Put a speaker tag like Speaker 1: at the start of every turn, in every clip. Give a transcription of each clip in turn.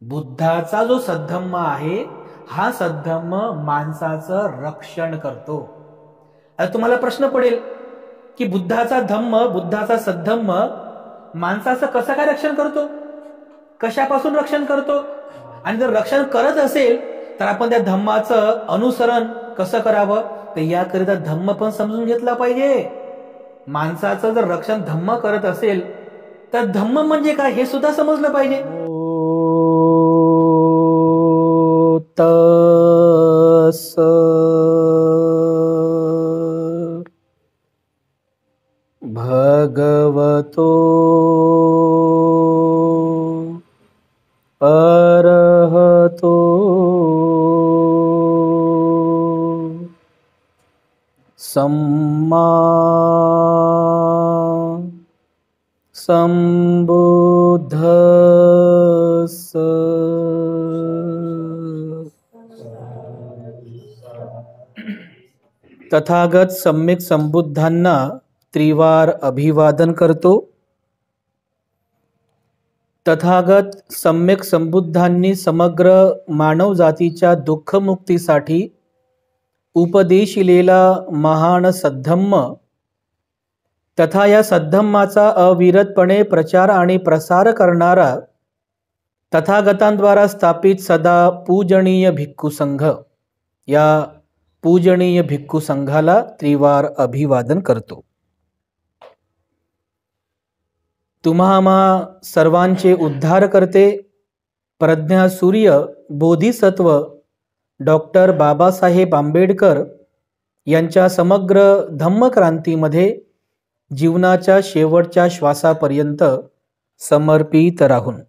Speaker 1: बुद्धाचा जो सद्धम्म आहे हा सद्धम्म माणसाचं रक्षण करतो. आता तुम्हाला प्रश्न पडेल की बुद्धाचा सद्धम्म माणसाचं कसं काय रक्षण करतो, कशापासून रक्षण करतो, आणि जर रक्षण करत असेल तर आपण त्या धम्माचं अनुसरण कसं करावं, तर याकरिता धम्म पण समजून घेतला पाहिजे. माणसाचं जर रक्षण धम्म करत असेल तर धम्म म्हणजे काय हे सुद्धा समजलं पाहिजे. तस भगवतो अरहतो सम्मा संबुद्धस्स. तथागत सम्यक संबुद्धांना त्रिवार अभिवादन करतो. तथागत सम्यक संबुद्धांनी समग्र मानव जातीच्या दुःखमुक्तीसाठी उपदेशिलेला महान सद्धम्म तथा या सद्धम्माचा अविरतपणे प्रचार आणि प्रसार करणारा तथागतांद्वारा स्थापित सदा पूजनीय भिक्खू संघ, या पूजनीय भिक्खू संघाला त्रिवार अभिवादन करतो. तुम्हा सर्वांचे उद्धार करते प्रज्ञा सूर्य बोधिसत्व डॉक्टर बाबासाहेब आंबेडकर यांच्या समग्र धम्मक्रांतीमध्ये जीवनाच्या शेवटच्या श्वासापर्यंत समर्पित राहून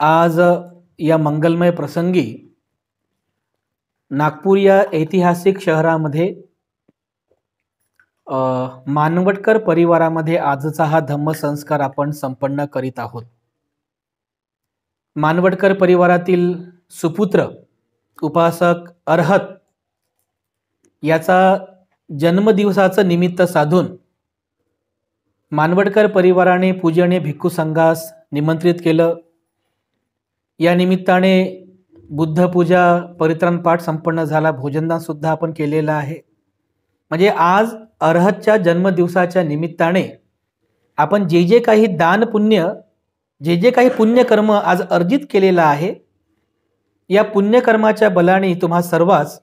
Speaker 1: आज या मंगलमय प्रसंगी नागपूर या ऐतिहासिक शहरामध्ये मानवटकर परिवारामध्ये आजचा हा धम्मसंस्कार आपण संपन्न करीत आहोत. मानवटकर परिवारातील सुपुत्र उपासक अरहत याचा जन्मदिवसाचं निमित्त साधून मानवटकर परिवाराने पूजनीय भिक्खू संघास निमंत्रित केलं. या निमित्ताने बुद्धपूजा परित्राण पाठ संपन्न झाला, भोजनदान सुद्धा आपण केलेलं आहे. म्हणजे आज अरहतच्या जन्मदिवसाच्या निमित्ताने आपण जे जे काही दान पुण्य, जे जे काही पुण्यकर्म आज अर्जित केलेलं आहे, या पुण्यकर्माच्या बलाने तुम्हा सर्वांस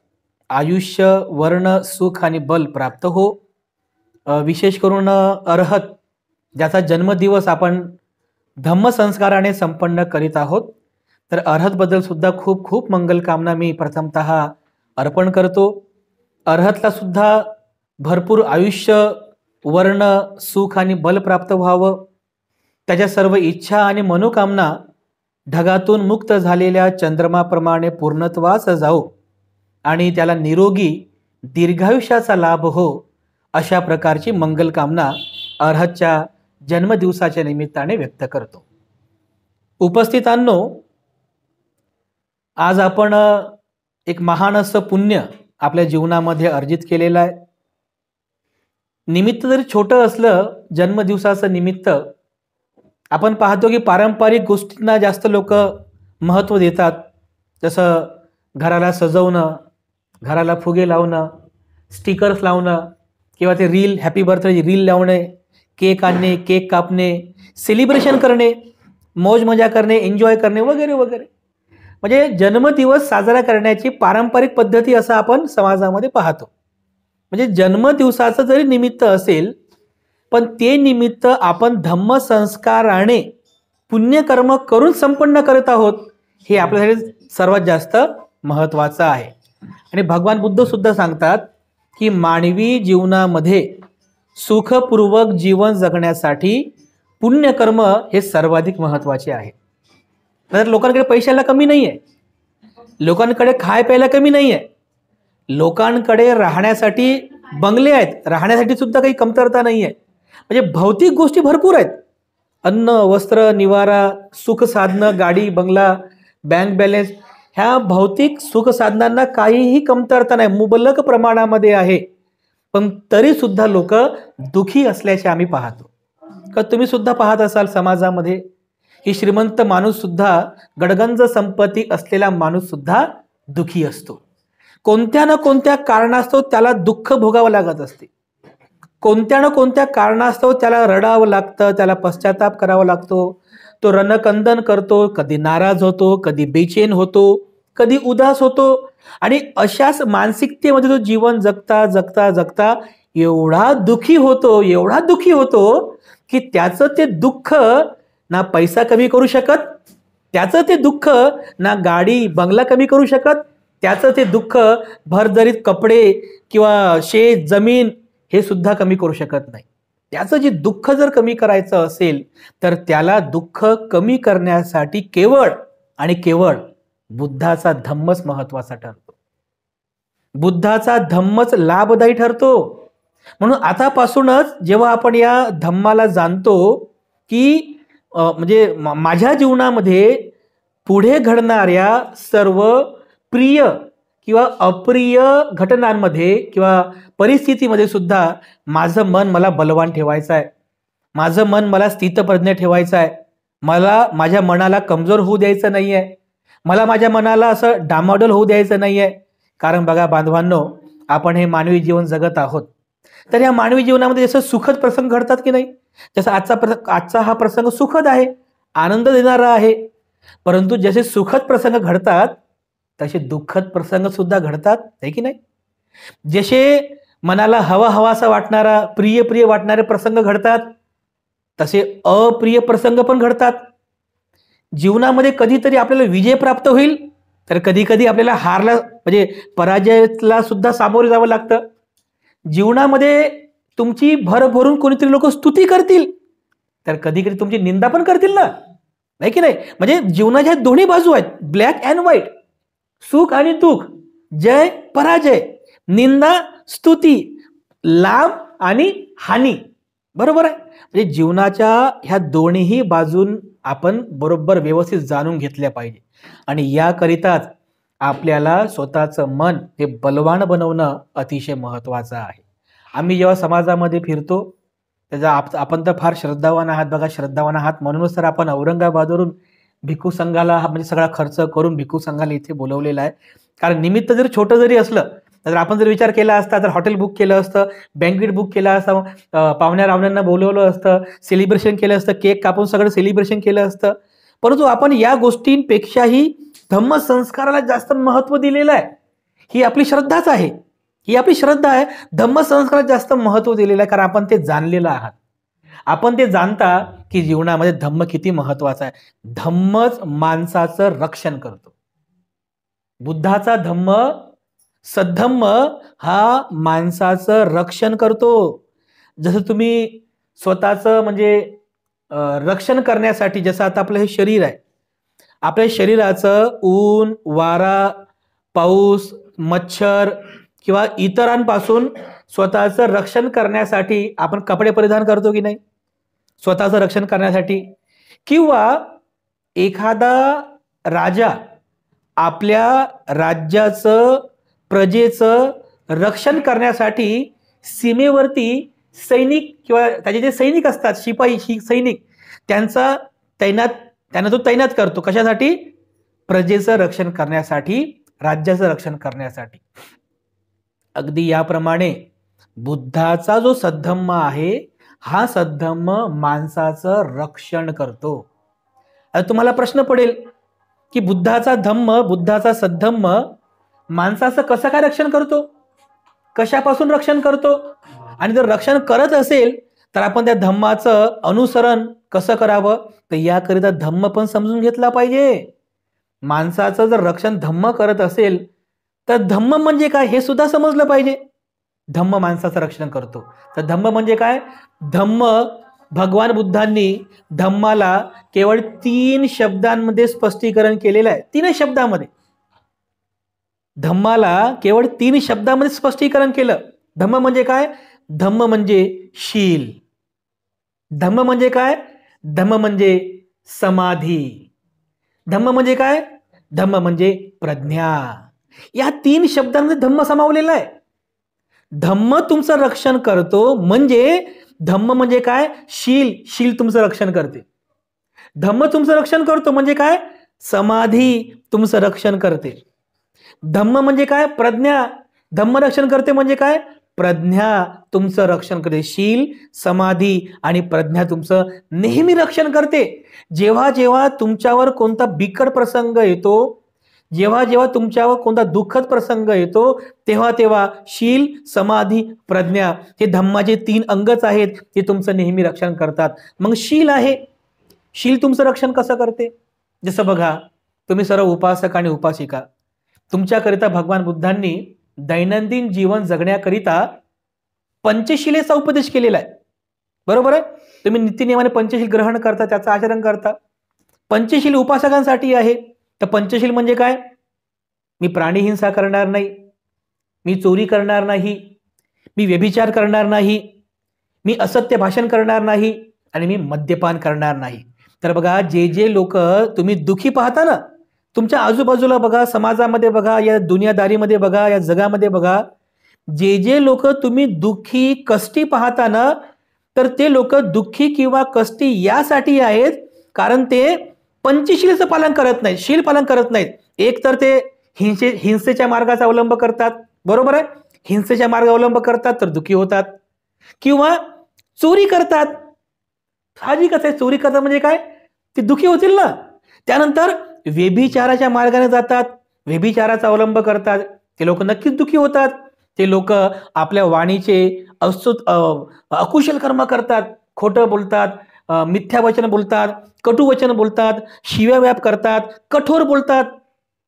Speaker 1: आयुष्य वर्ण सुख आणि बल प्राप्त हो. विशेष करून अरहत ज्याचा जन्मदिवस आपण धम्मसंस्काराने संपन्न करीत आहोत, तर अरहतबद्दल सुद्धा खूप खूप मंगलकामना मी प्रथमतः अर्पण करतो. अरहतला सुद्धा भरपूर आयुष्य वर्ण सुख आणि बल प्राप्त व्हावं, त्याच्या सर्व इच्छा आणि मनोकामना ढगातून मुक्त झालेल्या चंद्रमाप्रमाणे पूर्णत्वास जाओ आणि त्याला निरोगी दीर्घायुष्याचा लाभ हो, अशा प्रकारची मंगलकामना अरहतच्या जन्मदिवसाच्या निमित्ताने व्यक्त करतो. उपस्थितांनो, आज आपण एक महान असं पुण्य आपल्या जीवनामध्ये अर्जित केलेलं आहे. निमित्त जरी छोटं असलं, जन्मदिवसाचं निमित्त, आपण पाहतो की पारंपरिक गोष्टींना जास्त लोक महत्त्व देतात. जसं घराला सजवणं, घराला फुगे लावणं, स्टिकर्स लावणं, किंवा ते रील, हॅपी बर्थडे रील लावणे, केक आणणे, केक कापणे, सेलिब्रेशन करणे, मौज मजा करणे, एन्जॉय करणे वगैरे वगैरे. म्हणजे जन्मदिवस साजरा करण्याची पारंपरिक पद्धती असं आपण समाजामध्ये पाहतो. म्हणजे जन्मदिवसाचं जरी निमित्त असेल, पण ते निमित्त आपण धम्मसंस्काराने पुण्यकर्म करून संपन्न करत आहोत, हे आपल्यासाठी सर्वात जास्त महत्त्वाचं आहे. आणि भगवान बुद्ध सुद्धा सांगतात की मानवी जीवनामध्ये सुखपूर्वक जीवन जगण्यासाठी पुण्यकर्म हे सर्वाधिक महत्त्वाचे आहे. तर लोकांकडे पैशाला कमी नाही आहे, लोकांकडे खाय प्यायला कमी नाही आहे, लोकांकडे राहण्यासाठी बंगले आहेत, राहण्यासाठी सुद्धा काही कमतरता नाही आहे. म्हणजे भौतिक गोष्टी भरपूर आहेत, अन्न वस्त्र निवारा सुख साधनं, गाडी बंगला, बँक बॅलन्स, ह्या भौतिक सुख साधनांना काहीही कमतरता नाही, मुबलक प्रमाणामध्ये आहे. पण तरी सुद्धा लोक दुखी असल्याचे आम्ही पाहतो. का तुम्ही सुद्धा पाहत असाल समाजामध्ये की श्रीमंत माणूस सुद्धा, गडगंज संपत्ती असलेला माणूस सुद्धा दुखी असतो. कोणत्या ना कोणत्या कारणास्तव त्याला दुःख भोगावं लागत असते. कोणत्या ना कोणत्या कारणास्तव त्याला रडावं लागतं, त्याला पश्चाताप करावा लागतो. तो रणकंदन करतो, कधी नाराज होतो, कधी बेचैन होतो, कधी उदास होतो. आणि अशाच मानसिकतेमध्ये तो जीवन जगता जगता जगता एवढा दुखी होतो, एवढा दुखी होतो की त्याचं ते दुःख ना पैसा कमी करू शकत, त्याचं ते दुःख ना गाडी बंगला कमी करू शकत, त्याचं ते दुःख भरभरीत कपडे किंवा शेत जमीन हे सुद्धा कमी करू शकत नाही. त्याचं जे दुःख जर कमी करायचं असेल तर त्याला दुःख कमी करण्यासाठी केवळ आणि केवळ बुद्धाचा धम्मच महत्वाचा ठरतो. बुद्धाचा धम्मच लाभदायी ठरतो. म्हणून आतापासूनच जेव्हा आपण या धम्माला जाणतो की म्हणजे माझ्या जीवनामध्ये पुढे घडणाऱ्या सर्व प्रिय किंवा अप्रिय घटनांमध्ये किंवा परिस्थितीमध्ये सुद्धा माझं मन मला बलवान ठेवायचं आहे, माझं मन मला स्थितप्रज्ञ ठेवायचं आहे, मला माझ्या मनाला कमजोर होऊ द्यायचं नाही आहे, मला माझ्या मनाला असं डामाडोल होऊ द्यायचं नाही आहे. कारण बघा बांधवांनो, आपण हे मानवी जीवन जगत आहोत. तर या मानवी जीवनामध्ये जसं सुखद प्रसंग घडतात की नाही, जसं आजचा हा प्रसंग सुखद आहे, आनंद देणारा आहे. परंतु जसे सुखद प्रसंग घडतात तसे दुःखद प्रसंग सुद्धा घडतात, आहे की नाही. जसे मनाला हवा हवासा वाटणारा प्रिय प्रिय वाटणारे प्रसंग घडतात तसे अप्रिय प्रसंग पण घडतात. जीवनामध्ये कधीतरी आपल्याला विजय प्राप्त होईल तर कधी कधी आपल्याला हारला म्हणजे पराजयाला सुद्धा सामोरे जावं लागतं. जीवनामध्ये तुमची भरभरून कोणीतरी लोक स्तुती करतील तर कधी कधी तुमची निंदा पण करतील ना, नाही की नाही. म्हणजे जीवनाच्या दोन्ही बाजू आहेत, ब्लॅक अँड व्हाईट, सुख आणि दुःख, जय पराजय, निंदा स्तुती, लाभ आणि हानी. बरोबर आहे. म्हणजे जीवनाच्या ह्या दोन्ही बाजून आपण बरोबर व्यवस्थित जाणून घेतल्या पाहिजे. आणि याकरिताच आपल्याला स्वतःचं मन हे बलवान बनवणं अतिशय महत्वाचं आहे. आम्ही जेव्हा समाजामध्ये फिरतो त्याचा आपण तर फार श्रद्धावान आहात बघा, श्रद्धावान आहात म्हणूनच तर आपण औरंगाबादवरून भिक्खू संघाला म्हणजे सगळा खर्च करून भिक्खू संघाला इथे बोलवलेला आहे. कारण निमित्त जरी छोटं जरी असलं तर आपण जर विचार केला असता तर हॉटेल बुक केलं असतं, बँकेट बुक केलं असतं, पाहुण्या रावण्यांना बोलवलं असतं, सेलिब्रेशन केलं असतं, केक कापून सगळं सेलिब्रेशन केलं असतं. परंतु आपण या गोष्टींपेक्षाही धम्म संस्काराला जास्त महत्त्व दिलेलं आहे. ही आपली श्रद्धाच आहे, ही आपली श्रद्धा आहे. धम्म संस्काराला जास्त महत्त्व दिलेलं आहे कारण आपण ते जाणलेलं आहात. आपण ते जाणता की जीवनामध्ये धम्म किती महत्वाचा आहे. धम्मच माणसाचं रक्षण करतो. बुद्धाचा धम्म सद्धम्म हा माणसाचं रक्षण करतो. जसं तुम्ही स्वतःचं म्हणजे रक्षण करण्यासाठी, जसं आता आपलं हे शरीर आहे, आपल्या शरीराचं ऊन वारा पाऊस मच्छर किंवा इतरांपासून स्वतःचं रक्षण करण्यासाठी आपण कपडे परिधान करतो की नाही, स्वतःचं रक्षण करण्यासाठी. किंवा एखादा राजा आपल्या राज्याचं प्रजेचं रक्षण करण्यासाठी सीमेवरती सैनिक किंवा त्याचे जे सैनिक असतात, शिपाई सैनिक, त्यांना तो तैनात करतो. कशासाठी? प्रजेचं रक्षण करण्यासाठी, राज्याचं रक्षण करण्यासाठी. अगदी याप्रमाणे बुद्धाचा जो सद्धम्म आहे हा सद्धम्म माणसाचं रक्षण करतो. आता तुम्हाला प्रश्न पडेल की बुद्धाचा धम्म, बुद्धाचा सद्धम्म माणसाचं कसं काय रक्षण करतो, कशापासून रक्षण करतो, आणि जर रक्षण करत असेल तर आपण त्या धम्माचं अनुसरण कसं करावं, तर याकरिता धम्म पण समजून घेतला पाहिजे. माणसाचं जर रक्षण धम्म करत असेल तर धम्म म्हणजे काय हे सुद्धा समजलं पाहिजे. धम्म माणसाचं रक्षण करतो तर धम्म म्हणजे काय? धम्म भगवान बुद्धांनी धम्माला केवळ 3 शब्दांमध्ये स्पष्टीकरण केलेलं आहे. 3 शब्दामध्ये धम्माला केवळ 3 शब्दांमध्ये स्पष्टीकरण केलं. धम्म म्हणजे काय? धम्म म्हणजे शील. धम्म म्हणजे काय? धम्म म्हणजे समाधी. धम्म म्हणजे काय? धम्म म्हणजे प्रज्ञा. या 3 शब्दांमध्ये धम्म समावलेला आहे. धम्म तुमचं रक्षण करतो म्हणजे धम्म म्हणजे काय? शील. शील तुमचं रक्षण करते. धम्म तुमचं रक्षण करतो म्हणजे काय? समाधी तुमचं रक्षण करते. धम्म म्हणजे काय? प्रज्ञा. धम्म रक्षण करते म्हणजे काय? प्रज्ञा तुमचं रक्षण करते. शील, समाधी आणि प्रज्ञा तुमचं नेहमी रक्षण करते. जेव्हा जेव्हा तुमच्यावर कोणता बिकट प्रसंग येतो, जेव्हा जेव्हा तुमच्यावर कोणता दुःखद प्रसंग येतो, तेव्हा तेव्हा शील, समाधी, प्रज्ञा हे धम्माचे 3 अंगच आहेत, ते तुमचं नेहमी रक्षण करतात. मग शील आहे, शील तुमचं रक्षण कसं करते? जसं बघा, तुम्ही सर्व उपासक आणि उपासिका, तुमच्याकरिता भगवान बुद्धांनी दैनंदिन जीवन जगण्याकरिता पंचशिलेचा उपदेश केलेला आहे. बरोबर आहे? तुम्ही नित्यनियमाने पंचशील ग्रहण करता, त्याचं आचरण करता. पंचशील उपासकांसाठी आहे. तर पंचशील म्हणजे काय? मी प्राणीहिंसा करणार नाही, मी चोरी करणार नाही, मी व्यभिचार करणार नाही, मी असत्य भाषण करणार नाही आणि मी मद्यपान करणार नाही. तर बघा, जे जे लोक तुम्ही दुखी पाहता ना, तुमच्या आजूबाजूला बघा, समाजामध्ये बघा, या दुनियादारीमध्ये बघा, या जगामध्ये बघा, जे जे लोक तुम्ही दुःखी कष्टी पाहता ना, तर ते लोक दुःखी किंवा कष्टी यासाठी आहेत कारण ते पंचशीलचं पालन करत नाहीत, शील पालन करत नाहीत. एक तर ते हिंसेच्या मार्गाचा अवलंब करतात. बरोबर आहे? हिंसेच्या मार्ग अवलंब करतात तर दुःखी होतात, किंवा चोरी करतात. साहजिकच आहे, चोरी करतात म्हणजे काय? ते दुःखी होतील ना. त्यानंतर व्यभिचाराच्या मार्गाने जातात, व्यभिचाराचा अवलंब करतात, ते लोक नक्कीच दुःखी होतात. ते लोक आपल्या वाणीचे अकुशल कर्म करतात, खोटं बोलतात, मिथ्या वचन बोलतात, कटू वचन बोलतात, शिव्या व्याप करतात, कठोर बोलतात.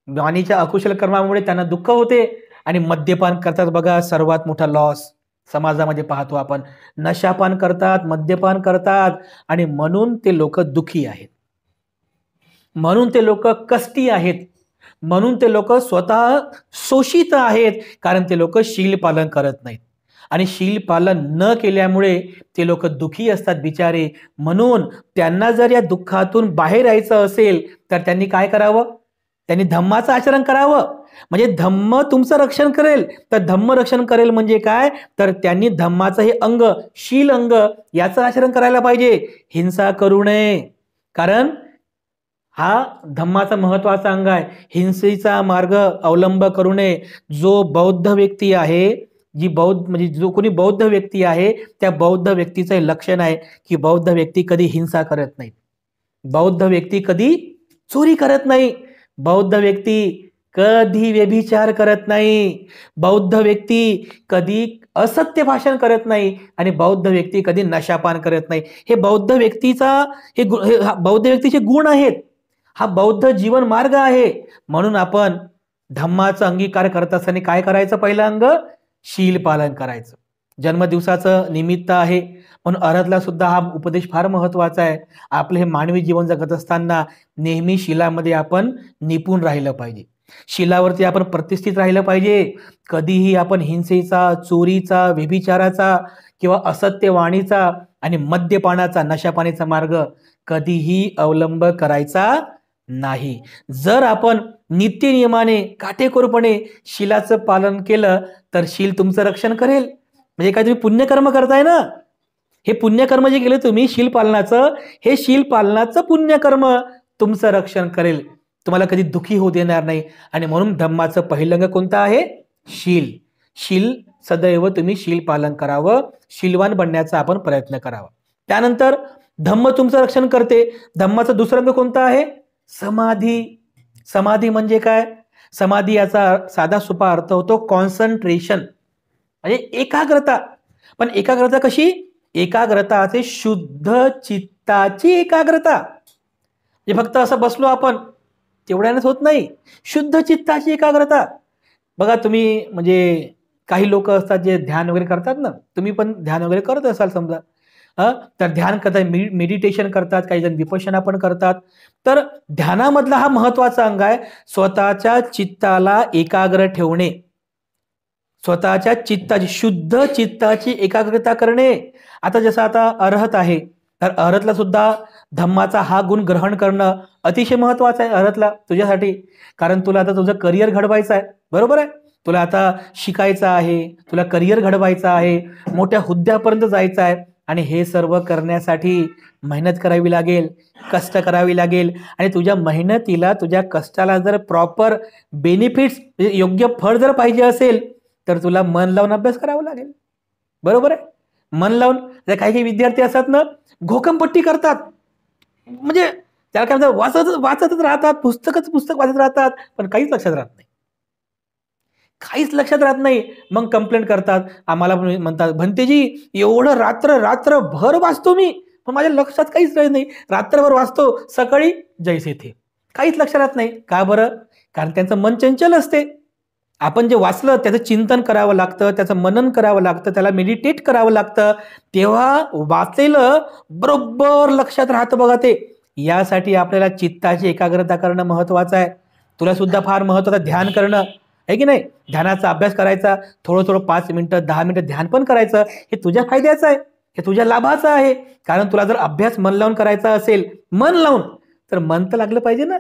Speaker 1: वाणीच्या अकुशल कर्मामुळे त्यांना दुःख होते आणि मद्यपान करतात. बघा, सर्वात मोठा लॉस समाजामध्ये पाहतो आपण. नशापान करतात, मद्यपान करतात आणि म्हणून ते लोक दुःखी आहेत, म्हणून ते लोक कष्टी आहेत, म्हणून ते लोक स्वतः शोषित आहेत, कारण ते लोक शील पालन करत नाहीत. आणि शील पालन न केल्यामुळे ते लोक दुःखी असतात बिचारे. म्हणून त्यांना जर या दुःखातून बाहेर यायचं असेल तर त्यांनी काय करावं? त्यांनी धम्माचं आचरण करावं. म्हणजे धम्म तुमचं रक्षण करेल. तर धम्म रक्षण करेल म्हणजे काय? तर त्यांनी धम्माचं हे अंग, शील अंग, याचं आचरण करायला पाहिजे. हिंसा करू नये, कारण हा धम्माचा महत्वाचा अंग आहे. हिंसेचा मार्ग अवलंब करू नये. जो बौद्ध व्यक्ती आहे, जी बौद्ध म्हणजे जो कोणी बौद्ध व्यक्ती आहे, त्या बौद्ध व्यक्तीचं हे लक्षण आहे की बौद्ध व्यक्ती कधी हिंसा करत नाही, बौद्ध व्यक्ती कधी चोरी करत नाही, बौद्ध व्यक्ती कधी व्यभिचार करत नाही, बौद्ध व्यक्ती कधी असत्य भाषण करत नाही आणि बौद्ध व्यक्ती कधी नशापान करत नाही. हे बौद्ध व्यक्तीचा हे बौद्ध व्यक्तीचे गुण आहेत. हा बौद्ध जीवन मार्ग आहे. म्हणून आपण धम्माचा अंगीकार करत असताना काय करायचं? पहिलं अंग शील पालन करायचं. जन्मदिवसाचं निमित्त आहे म्हणून अर्हतला सुद्धा हा उपदेश फार महत्वाचा आहे. आपलं हे मानवी जीवन जगत असताना नेहमी शीलामध्ये आपण निपुण राहिलं पाहिजे, शीलावरती आपण प्रतिष्ठित राहिलं पाहिजे. कधीही आपण हिंसेचा, चोरीचा, व्यभिचाराचा किंवा असत्य वाणीचा आणि मद्यपानाचा, नशापानीचा मार्ग कधीही अवलंब करायचा नाही. जर आपण नित्यनियमाने काटेकोरपणे शीलाचं पालन केलं तर शील तुमचं रक्षण करेल. म्हणजे काय, तुम्ही पुण्यकर्म करताय ना, हे पुण्यकर्म जे केलं तुम्ही शील पालनाचं, हे शील पालनाचं पुण्यकर्म तुमचं रक्षण करेल, तुम्हाला कधी दुःखी होऊ देणार नाही. आणि म्हणून धम्माचं पहिलं अंग कोणतं आहे? शील. शील सदैव तुम्ही शील पालन करावं, शीलवान बनण्याचा आपण प्रयत्न करावा. त्यानंतर धम्म तुमचं रक्षण करते. धम्माचं दुसरं अंग कोणतं आहे? समाधी. समाधी म्हणजे काय? समाधी याचा साधा सोपा अर्थ होतो कॉन्सन्ट्रेशन, म्हणजे एकाग्रता. पण एकाग्रता कशी? एकाग्रताचे शुद्ध चित्ताची एकाग्रता. म्हणजे फक्त असं बसलो आपण तेवढ्यानेच होत नाही, शुद्ध चित्ताची एकाग्रता. बघा, तुम्ही म्हणजे काही लोक असतात जे ध्यान वगैरे करतात ना, तुम्ही पण ध्यान वगैरे करत असाल समजा, तर ध्यान करतात, मेडिटेशन करतात, काही जण विपश्यना पण करतात. तर ध्यानामधला हा महत्वाचा अंग आहे, स्वतःच्या चित्ताला एकाग्र ठेवणे, स्वतःच्या चित्ताची, शुद्ध चित्ताची एकाग्रता करणे. आता जसं आता अर्हत आहे, तर अर्हतला सुद्धा धम्माचा हा गुण ग्रहण करणं अतिशय महत्वाचं आहे अर्हतला तुझ्यासाठी. कारण तुला आता तुझं करिअर घडवायचं आहे. बरोबर आहे? तुला आता शिकायचं आहे, तुला करिअर घडवायचं आहे, मोठ्या हुद्द्यापर्यंत जायचं आहे. आणि हे सर्व करण्यासाठी मेहनत करावी लागेल, कष्ट करावी लागेल आणि तुझ्या मेहनतीला, तुझ्या कष्टाला जर प्रॉपर बेनिफिट्स, योग्य फळ जर पाहिजे असेल तर तुला मन लावून अभ्यास करावा लागेल. बरोबर आहे? मन लावून. काही काही विद्यार्थी असतात ना, घोकमपट्टी करतात, म्हणजे त्याला काय म्हणतात, वाचतच राहतात, पुस्तक वाचत राहतात, पण काहीच लक्षात राहत नाही. काहीच लक्षात राहत नाही. मग कंप्लेंट करतात, आम्हाला म्हणतात, भंतेजी एवढं रात्रभर वाचतो मी, पण माझ्या लक्षात काहीच राहत नाही. रात्रभर वाचतो, सकाळी जैसे थे, काहीच लक्षात राहत नाही. का बरं? कारण त्यांचं मन चंचल असते. आपण जे वाचलं त्याचं चिंतन करावं लागतं, त्याचं मनन करावं लागतं, त्याला मेडिटेट करावं लागतं, तेव्हा वाचलेलं बरोबर लक्षात राहतं बघा ते. यासाठी आपल्याला चित्ताची एकाग्रता करणं महत्वाचं आहे. तुला सुद्धा फार महत्वाचं ध्यान करणं आहे की नाही? ध्यानाचा अभ्यास करायचा, थोडं 5 मिनिटं 10 मिनिटं ध्यान पण करायचं. हे तुझ्या फायद्याचं आहे, हे तुझ्या लाभाचं आहे. कारण तुला जर अभ्यास मन लावून करायचा असेल, मन लावून, तर मन तर लागलं पाहिजे ना.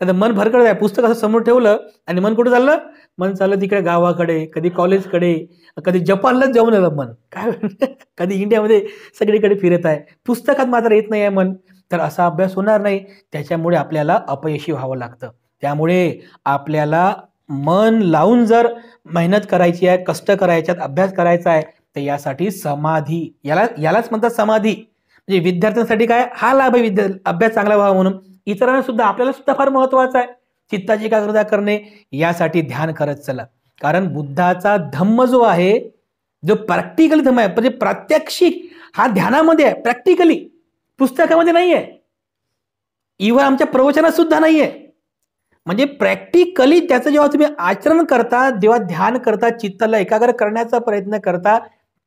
Speaker 1: तर मन भरकड आहे, पुस्तक असं समोर ठेवलं आणि मन कुठं चाललं? मन चाललं तिकडे गावाकडे, कधी कॉलेजकडे, कधी जपानलाच जाऊन आलं मन, काय कधी इंडियामध्ये सगळीकडे फिरत आहे, पुस्तकात मात्र येत नाही आहे मन. तर असा अभ्यास होणार नाही. त्याच्यामुळे आपल्याला अपयशी व्हावं लागतं. त्यामुळे आपल्याला मन लावून जर मेहनत करायची आहे, कष्ट करायचे आहेत, अभ्यास करायचा आहे, तर यासाठी समाधी, यालाच म्हणतात समाधी. म्हणजे विद्यार्थ्यांसाठी काय हा लाभ आहे, अभ्यास चांगला व्हावा म्हणून. इतरांना सुद्धा, आपल्याला सुद्धा फार महत्वाचं आहे चित्ताची एकाग्रता करणे. यासाठी ध्यान करत चला. कारण बुद्धाचा धम्म जो आहे, जो प्रॅक्टिकली धम्म आहे, म्हणजे प्रात्यक्षिक हा ध्यानामध्ये आहे, प्रॅक्टिकली, पुस्तकामध्ये नाहीये, इव्हन आमच्या प्रवचनात सुद्धा नाहीये. म्हणजे प्रॅक्टिकली त्याचं जेव्हा तुम्ही आचरण करता, जेव्हा ध्यान करता, चित्ताला एकाग्र करण्याचा प्रयत्न करता,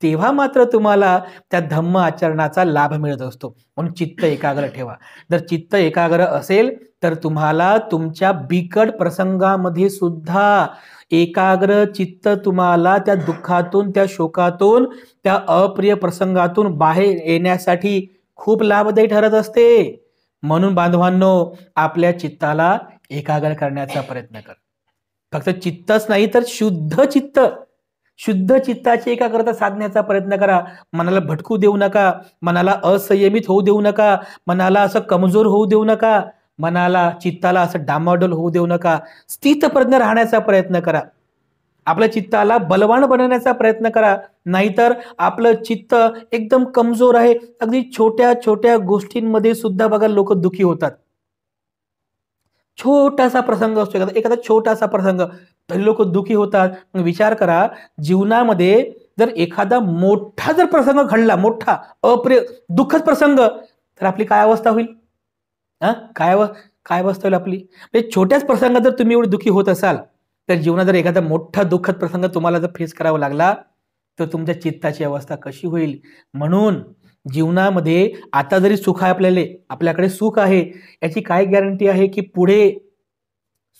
Speaker 1: तेव्हा मात्र तुम्हाला त्या धम्म आचरणाचा लाभ मिळत असतो. म्हणून चित्त एकाग्र ठेवा. जर चित्त एकाग्र असेल तर तुम्हाला तुमच्या बिकट प्रसंगामध्ये सुद्धा एकाग्र चित्त तुम्हाला त्या दुःखातून, त्या शोकातून, त्या अप्रिय प्रसंगातून बाहेर येण्यासाठी खूप लाभदायी ठरत असते. म्हणून बांधवांनो, आपल्या चित्ताला एकाग्र करण्याचा प्रयत्न कर. फक्त चित्तच नाही तर शुद्ध चित्ताची एकाग्रता साधण्याचा प्रयत्न करा. मनाला भटकू देऊ नका, मनाला असंयमित होऊ देऊ नका, मनाला असं कमजोर होऊ देऊ नका, मनाला, चित्ताला असं डामाडोल होऊ देऊ नका. स्थितप्रज्ञ राहण्याचा प्रयत्न करा. आपल्या चित्ताला बलवान बनवण्याचा प्रयत्न करा. नाहीतर आपलं चित्त एकदम कमजोर आहे. अगदी छोट्या छोट्या गोष्टींमध्ये सुद्धा बघा लोक दुखी होतात. छोटासा प्रसंग असतो, एखादा छोटासा प्रसंग, तरी लोक दुखी होतात. विचार करा, जीवनामध्ये जर एखादा मोठा जर प्रसंग घडला, मोठा अप्रिय दुःखद प्रसंग, तर आपली काय अवस्था होईल? काय अवस्था होईल आपली? म्हणजे छोट्याच प्रसंगात जर तुम्ही एवढी दुखी होत असाल, तर जीवनात जर एखादा मोठा दुःखद प्रसंग तुम्हाला जर फेस करावा लागला, तर तुमच्या चित्ताची अवस्था कशी होईल? म्हणून जीवनामध्ये आता जरी सुख आहे, आपल्याकडे सुख आहे, याची काय गॅरंटी आहे की पुढे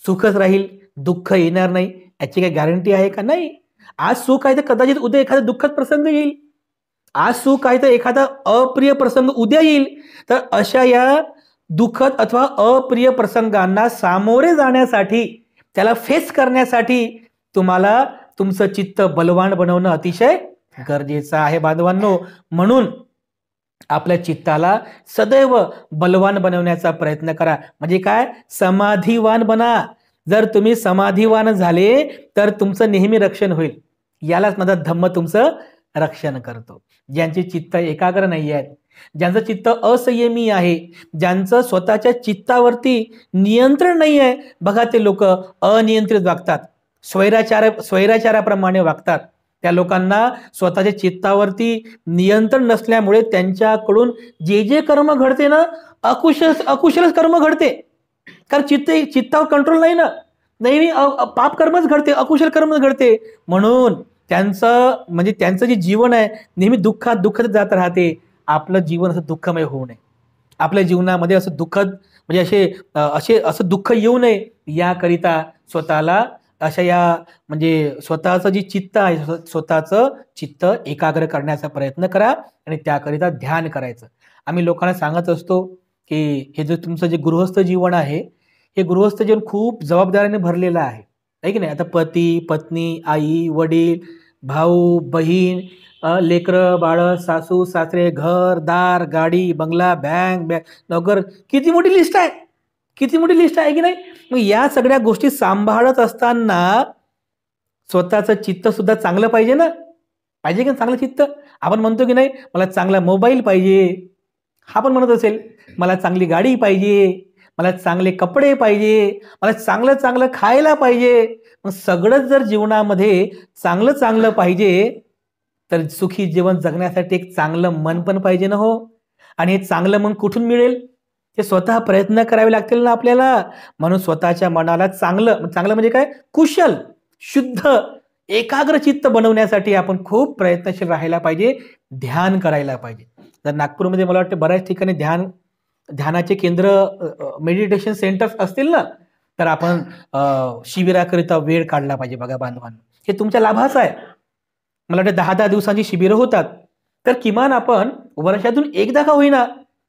Speaker 1: सुखच राहील, दुःख येणार नाही? याची काय गॅरंटी आहे का? नाही. आज सुख आहे तर कदाचित उद्या एखादा दुःखद प्रसंग येईल. आज सुख आहे तर एखादा अप्रिय प्रसंग उद्या येईल. तर अशा या दुःखद अथवा अप्रिय प्रसंगांना सामोरे जाण्यासाठी, त्याला फेस करण्यासाठी तुम्हाला तुमचं चित्त बलवान बनवणं अतिशय गरजेचं आहे बांधवांनो. म्हणून आपल्या चित्ताला सदैव बलवान बनवण्याचा प्रयत्न करा. म्हणजे काय? समाधीवान बना. जर तुम्ही समाधीवान झाले तर तुमचं नेहमी रक्षण होईल. यालाच माझा धम्म तुमचं रक्षण करतो. ज्यांचे चित्त एकाग्र नाही आहेत, ज्यांचं चित्त असंयमी आहे, ज्यांचं स्वतःच्या चित्तावरती नियंत्रण नाही आहे, बघा ते लोक अनियंत्रित वागतात, स्वैराचाराप्रमाणे वागतात. त्या लोकांना स्वतःच्या चित्तावरती नियंत्रण नसल्यामुळे त्यांच्याकडून जे कर्म घडते ना, अकुशल कर्म घडते. कारण चित्तावर कंट्रोल नाही ना, नेहमी पाप कर्मच घडते, अकुशल कर्मच घडते. म्हणून त्यांचं जे जीवन आहे नेहमी दुःखात जात राहते. आपलं जीवन असं दुःखमय होऊ नये, आपल्या जीवनामध्ये असं दुःखद म्हणजे असं दुःख येऊ नये, याकरिता स्वतःला स्वतःचं जे चित्त आहे, स्वतःचं चित्त एकाग्र करण्याचा प्रयत्न करा आणि त्याकरिता ध्यान करायचं. आम्ही लोकांना सांगत असतो की हे जे तुमचं जे गृहस्थ जीवन आहे, हे गृहस्थ जीवन खूप जबाबदारीने भरलेलं आहे की नाही? आता पती, पत्नी, आई, वडील, भाऊ बहीण, लेकरं बाळ, सासू सासरे, घर दार, गाडी बंगला, बँक नोकर, किती मोठी लिस्ट आहे, किती मोठी लिस्ट आहे की नाही. मग या सगळ्या गोष्टी सांभाळत असताना स्वतःचं चित्त सुद्धा चांगलं पाहिजे ना, पाहिजे की चांगलं चित्त. आपण म्हणतो की नाही मला चांगला मोबाईल पाहिजे, हा पण म्हणत असेल मला चांगली गाडी पाहिजे, मला चांगले कपडे पाहिजे, मला चांगलं चांगलं खायला पाहिजे. मग सगळंच जर जीवनामध्ये चांगलं चांगलं पाहिजे तर सुखी जीवन जगण्यासाठी एक चांगलं मन पण पाहिजे ना हो. आणि हे चांगलं मन कुठून मिळेल, ते स्वतः प्रयत्न करावे लागतील ना आपल्याला. म्हणून स्वतःच्या मनाला चांगलं चांगलं म्हणजे काय, कुशल शुद्ध एकाग्रचित्त बनवण्यासाठी आपण खूप प्रयत्नशील राहायला पाहिजे, ध्यान करायला पाहिजे. जर नागपूरमध्ये मला वाटतं बऱ्याच ठिकाणी ध्यानाचे केंद्र, मेडिटेशन सेंटर्स असतील ना, तर आपण शिबिराकरिता वेळ काढला पाहिजे. बघा बांधवांनो, हे तुमच्या लाभाचं आहे. मला वाटतं 10-10 दिवसांची शिबिरं होतात, तर किमान आपण वर्षातून एकदा का होईना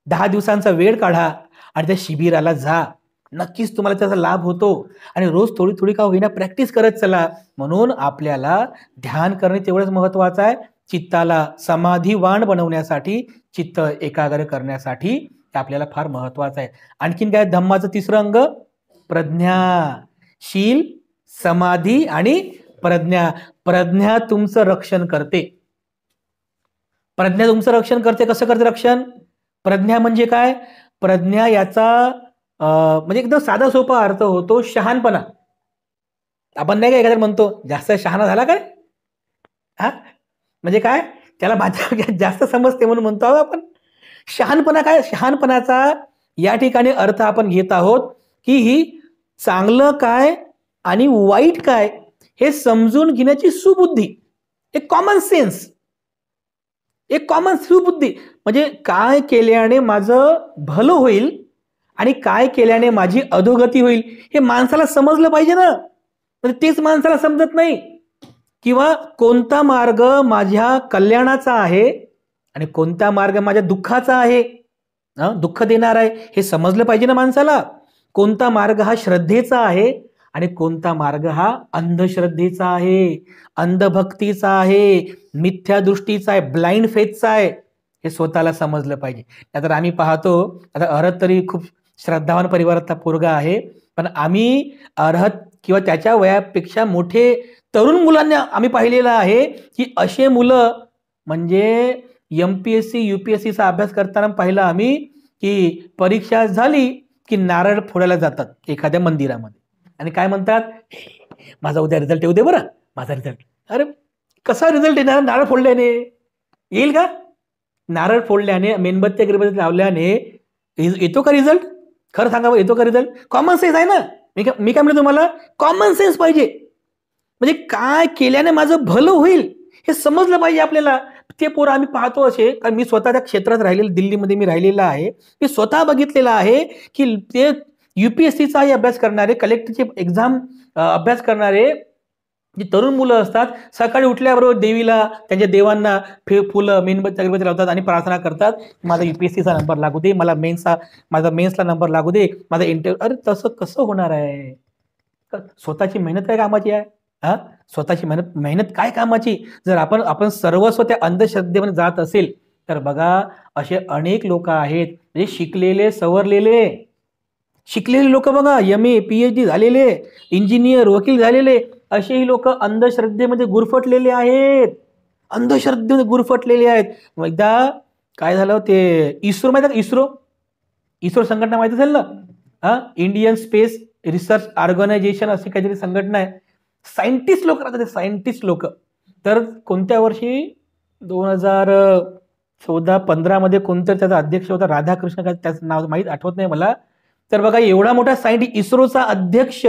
Speaker 1: 10 दिवसांचा वेळ काढा आणि त्या शिबिराला जा. नक्कीच तुम्हाला त्याचा लाभ होतो. आणि रोज थोडी थोडी का होईना प्रॅक्टिस करत चला. म्हणून आपल्याला ध्यान करणे तेवढंच महत्वाचं आहे. चित्ताला समाधीवान बनवण्यासाठी, चित्त एकाग्र करण्यासाठी आपल्याला फार महत्वाचं आहे. आणखीन काय, धम्माचं तिसरं अंग प्रज्ञा, शील, समाधी आणि प्रज्ञा. प्रज्ञा तुमचं रक्षण करते. प्रज्ञा तुमचं रक्षण करते. कसं करते रक्षण? प्रज्ञा म्हणजे काय? प्रज्ञा याचा म्हणजे एकदम साधा सोपा अर्थ होतो शहाणपणा. आपण नाही का एखाद्या म्हणतो जास्त शहाणा झाला काय, हा म्हणजे काय, त्याला माझ्या जास्त समजते म्हणून म्हणतो आहोत आपण. शहाणपणा काय? शहाणपणाचा या ठिकाणी अर्थ आपण घेत आहोत की ही चांगलं काय आणि वाईट काय हे समजून घेण्याची सुबुद्धी, एक कॉमन सेन्स, एक कॉमन सुबुद्धी. म्हणजे काय केल्याने माझं भलं होईल आणि काय केल्याने माझी अधोगती होईल हे माणसाला समजलं पाहिजे ना. म्हणजे तेच माणसाला समजत नाही. किंवा कोणता मार्ग माझ्या कल्याणाचा आहे आणि कोणता मार्ग माझ्या दुःखाचा आहे, दुःख देणार आहे, हे समजलं पाहिजे ना माणसाला. कोणता मार्ग हा श्रद्धेचा आहे आणि कोणता मार्ग हा अंधश्रद्धेचा आहे, अंधभक्तीचा आहे, मिथ्या दृष्टीचा आहे, ब्लाइंड फेथचा आहे, हे स्वतःला समजलं पाहिजे. नाहीतर आम्ही पाहतो, आता अर्हत तरी खूप श्रद्धावान परिवारातला पोरगा आहे, पण आम्ही अर्हत किंवा त्याच्या वयापेक्षा मोठे तरुण मुलांना आम्ही पाहिलेलं आहे की असे मुलं म्हणजे MPSC UPSCचा अभ्यास करताना पाहिलं आम्ही की परीक्षा झाली की नारळ फोडायला जातात एखाद्या मंदिरामध्ये आणि काय म्हणतात, माझा उद्या रिझल्ट येऊ दे बरं, माझा रिझल्ट. अरे कसा रिझल्ट येणार नारळ फोडल्याने? येईल का? नारळ फोडल्याने, मेणबत्ती अगरबत्ती लावल्याने येतो का रिझल्ट? खरं सांगा बरं, येतो का रिझल्ट? कॉमन सेन्स आहे ना. मी काय म्हणतो तुम्हाला, कॉमन सेन्स पाहिजे. म्हणजे काय केल्याने माझं भलं होईल हे समजलं पाहिजे आपल्याला. ते पोरं आम्ही पाहतो असे, कारण मी स्वतः त्या क्षेत्रात राहिलेलं, दिल्लीमध्ये मी राहिलेला आहे, मी स्वतः बघितलेलं आहे की ते UPSCचाही अभ्यास करणारे, कलेक्टरची एक्झाम अभ्यास करणारे जी तरुण मुलं असतात, सकाळी उठल्याबरोबर देवीला, त्यांच्या देवांना फुलं, मेणबत्ती अगरबत्ती लावतात आणि प्रार्थना करतात, माझा UPSCचा नंबर लागू दे, माझा मेन्सला नंबर लागू दे, माझा इंटरव्ह्यू. अरे तसं कसं होणार आहे? स्वतःची मेहनत काय कामाची आहे? स्वतःची मेहनत काय कामाची? जर आपण सर्वस्व त्या अंधश्रद्धेमध्ये जात असेल तर बघा, असे अनेक लोक आहेत म्हणजे शिकलेले लोक बघा, MA PhD झालेले, इंजिनियर, वकील झालेले, असेही लोक अंधश्रद्धेमध्ये गुरफटलेले आहेत. अंधश्रद्धेमध्ये गुरफटलेले आहेत. एकदा काय झालं, ते इस्रो माहिती का? इस्रो संघटना माहिती असेल ना, इंडियन स्पेस रिसर्च ऑर्गनायझेशन अशी काहीतरी संघटना आहे. सायंटिस्ट लोक राहतात, सायंटिस्ट लोक. तर कोणत्या वर्षी 2014-15 मध्ये कोणतं त्याचा अध्यक्ष होता, राधाकृष्ण का त्याचं नाव माहीत आठवत नाही मला. तर बघा, एवढा मोठा सायंटिस्ट, इस्रोचा अध्यक्ष,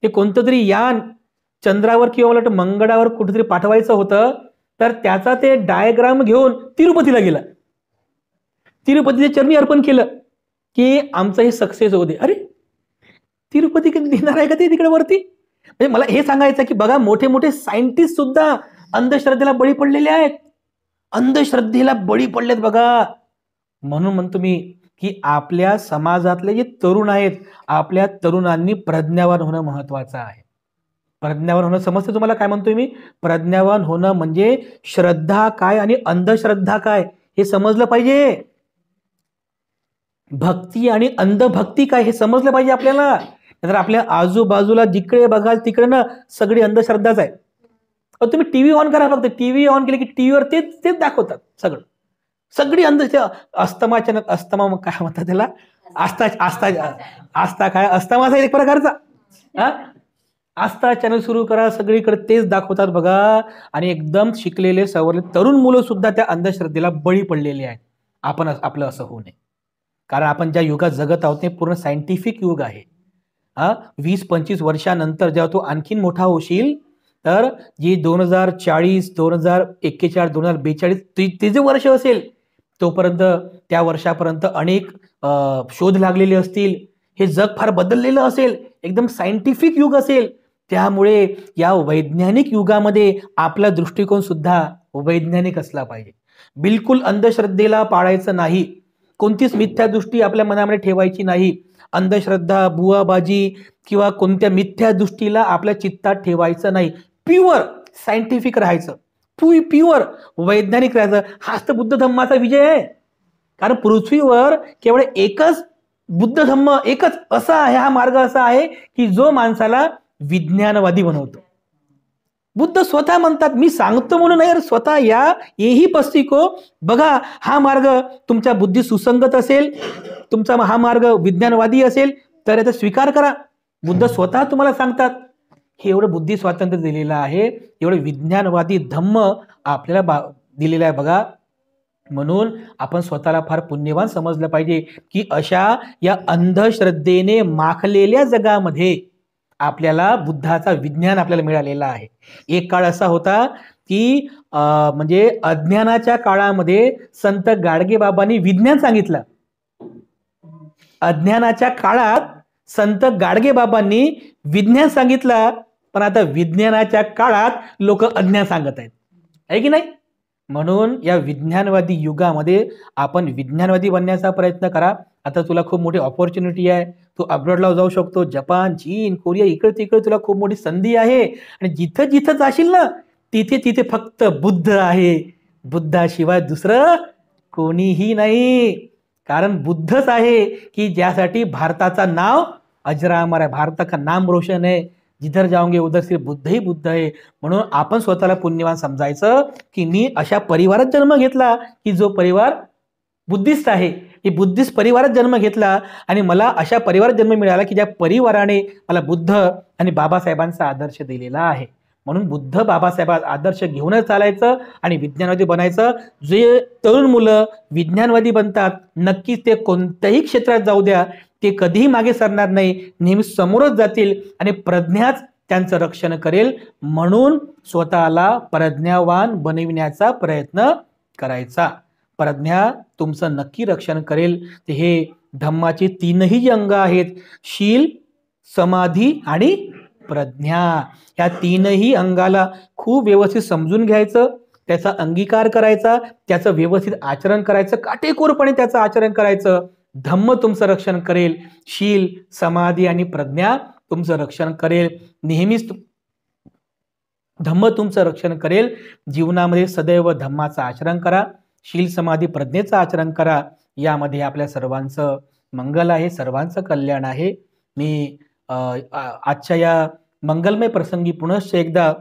Speaker 1: ते कोणतं तरी यान चंद्रावर किंवा मला वाटतं मंगळावर कुठेतरी पाठवायचं होतं, तर त्याचा ते डायग्राम घेऊन तिरुपतीला गेला, तिरुपतीचे चरणी अर्पण केलं की आमचं हे सक्सेस होऊ दे. अरे तिरुपती कधी देणार आहे का ते तिकडे वरती? म्हणजे मला हे सांगायचं की बघा, मोठे मोठे सायंटिस्ट सुद्धा अंधश्रद्धेला बळी पडलेले आहेत, अंधश्रद्धेला बळी पडलेत बघा. म्हणून म्हणतो मी की आपल्या समाजातले जे तरुण आहेत, आपल्या तरुणांनी प्रज्ञावान होणं महत्वाचं आहे. प्रज्ञावान होणं समजतं तुम्हाला काय म्हणतोय मी? प्रज्ञावान होणं म्हणजे श्रद्धा काय आणि अंधश्रद्धा काय हे समजलं पाहिजे. भक्ती आणि अंधभक्ती काय हे समजलं पाहिजे आपल्याला. नाहीतर आपल्या आजूबाजूला जिकडे बघाल तिकडे ना सगळी अंधश्रद्धाच आहे. तुम्ही टीव्ही ऑन करा, फक्त टीव्ही ऑन केले की टीव्हीवर तेच तेच दाखवतात सगळं. सगळी अस्तमाचनक अस्तमा काय म्हणतात त्याला, आस्था आस्था आस्था काय अस्तमाचा एक प्रकारचा आस्था चॅनल सुरू करा, सगळीकडे तेच दाखवतात बघा. आणि एकदम शिकलेले सवरले तरुण मुलं सुद्धा त्या अंधश्रद्धेला बळी पडलेले आहेत. आपण आपलं असं होऊ नये, कारण आपण ज्या युगात जगत आहोत ते पूर्ण सायंटिफिक युग आहे. 20-25 वर्षानंतर जेव्हा तू आणखीन मोठा होशील तर जी 2040, 2041, 2042 ते जे वर्ष असेल तोपर्यंत त्या वर्षापर्यंत अनेक शोध लागलेले असतील. हे जग फार बदललेलं असेल, एकदम सायंटिफिक युग असेल. त्यामुळे या वैज्ञानिक युगामध्ये आपला दृष्टिकोन सुद्धा वैज्ञानिक असला पाहिजे. बिलकुल अंधश्रद्धेला पाळायचं नाही, कोणतीच मिथ्या दृष्टी आपल्या मनामध्ये ठेवायची नाही. अंधश्रद्धा, बुवाबाजी किंवा कोणत्या मिथ्या दृष्टीला आपल्या चित्तात ठेवायचं नाही. प्युअर सायंटिफिक राहायचं, प्युअर वैज्ञानिक राहायचं. हाच तर बुद्ध धम्माचा विजय आहे. कारण पृथ्वीवर केवळ एकच बुद्ध धम्म, एकच असा आहे, हा मार्ग असा आहे की जो माणसाला विज्ञानवादी बनवतो. बुद्ध स्वतः म्हणतात, मी सांगतो म्हणून नाही, स्वतः या येही पस्तिको बघा, हा मार्ग तुमच्या बुद्धी सुसंगत असेल, तुमचा हा मार्ग विज्ञानवादी असेल तर याचा स्वीकार करा. बुद्ध स्वतः तुम्हाला सांगतात. हे एवढं बुद्धी स्वातंत्र्य दिलेलं आहे, एवढं विज्ञानवादी धम्म आपल्याला दिलेलं आहे बघा. म्हणून आपण स्वतःला फार पुण्यवान समजलं पाहिजे की अशा या अंधश्रद्धेने माखलेल्या जगामध्ये आपल्याला बुद्धाचा विज्ञान आपल्याला मिळालेला आहे. एक काळ असा होता की म्हणजे अज्ञानाच्या काळामध्ये संत गाडगेबाबांनी विज्ञान सांगितलं. अज्ञानाच्या काळात संत गाडगेबाबांनी विज्ञान सांगितलं, पण आता विज्ञानाच्या काळात लोक अज्ञान सांगत आहेत, आहे की नाही? म्हणून या विज्ञानवादी युगामध्ये आपण विज्ञानवादी बनण्याचा प्रयत्न करा. आता तुला खूप मोठी ऑपॉर्च्युनिटी आहे, तू अब्रॉडला जाऊ शकतो. जपान, चीन, कोरिया, इकडे तिकडे तुला खूप मोठी संधी आहे. आणि जिथं जिथं जाशील ना तिथे तिथे फक्त बुद्ध आहे. बुद्धाशिवाय दुसरं कोणीही नाही. कारण बुद्धच आहे की ज्यासाठी भारताचा नाव अजरामर आहे, भारत का नाम रोशन है. जिधर जाओगे उधर सिर्फ बुद्ध ही बुद्ध आहे. म्हणून आपण स्वतःला पुण्यवान समजायचं की मी अशा परिवारात जन्म घेतला की जो परिवार बुद्धिस्ट आहे. ही बुद्धिस्ट परिवारात जन्म घेतला आणि मला अशा परिवारात जन्म मिळाला की ज्या परिवाराने मला बुद्ध आणि बाबासाहेबांचा आदर्श दिलेला आहे. म्हणून बुद्ध बाबासाहेबांचा आदर्श घेऊनच चालायचं आणि विज्ञानवादी बनायचं. जे तरुण मुलं विज्ञानवादी बनतात नक्कीच ते कोणत्याही क्षेत्रात जाऊ द्या, ते कधीही मागे सरणार नाही, नेहमी समोरच जातील आणि प्रज्ञाच त्यांचं रक्षण करेल. म्हणून स्वतःला प्रज्ञावान बनविण्याचा प्रयत्न करायचा. प्रज्ञा तुमचं नक्की रक्षण करेल. ते हे धम्माचे तीनही जे अंग आहेत, शील, समाधी आणि प्रज्ञा, या तीनही अंगाला खूप व्यवस्थित समजून घ्यायचं, त्याचा अंगीकार करायचा, त्याचं व्यवस्थित आचरण करायचं, काटेकोरपणे त्याचं आचरण करायचं. धम्म तुमचं रक्षण करेल, शील, समाधी आणि प्रज्ञा तुमचं रक्षण करेल. नेहमीच धम्म तुमचं रक्षण करेल. जीवनामध्ये सदैव धम्माचं आचरण करा, शील, समाधी, प्रज्ञेचं आचरण करा. यामध्ये आपल्या सर्वांचं मंगल आहे, सर्वांचं कल्याण आहे. मी आजच्या या मंगलमय प्रसंगी पुनश्च एकदा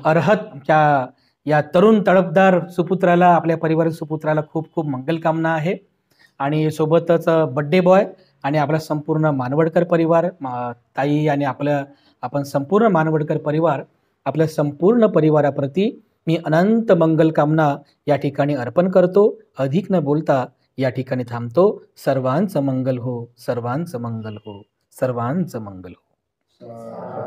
Speaker 1: अर्हतच्या या तरुण तडफदार सुपुत्राला, आपल्या परिवार सुपुत्राला खूप खूप मंगलकामना आहे. आणि सोबतच बड्डे बॉय आणि आपला संपूर्ण मानवडकर परिवार, ताई आणि आपण संपूर्ण मानवडकर परिवार, आपल्या संपूर्ण परिवाराप्रती मी अनंत मंगलकामना या ठिकाणी अर्पण करतो. अधिक न बोलता या ठिकाणी थांबतो. सर्वांचं मंगल हो, सर्वांचं मंगल हो, सर्वांचं मंगल हो.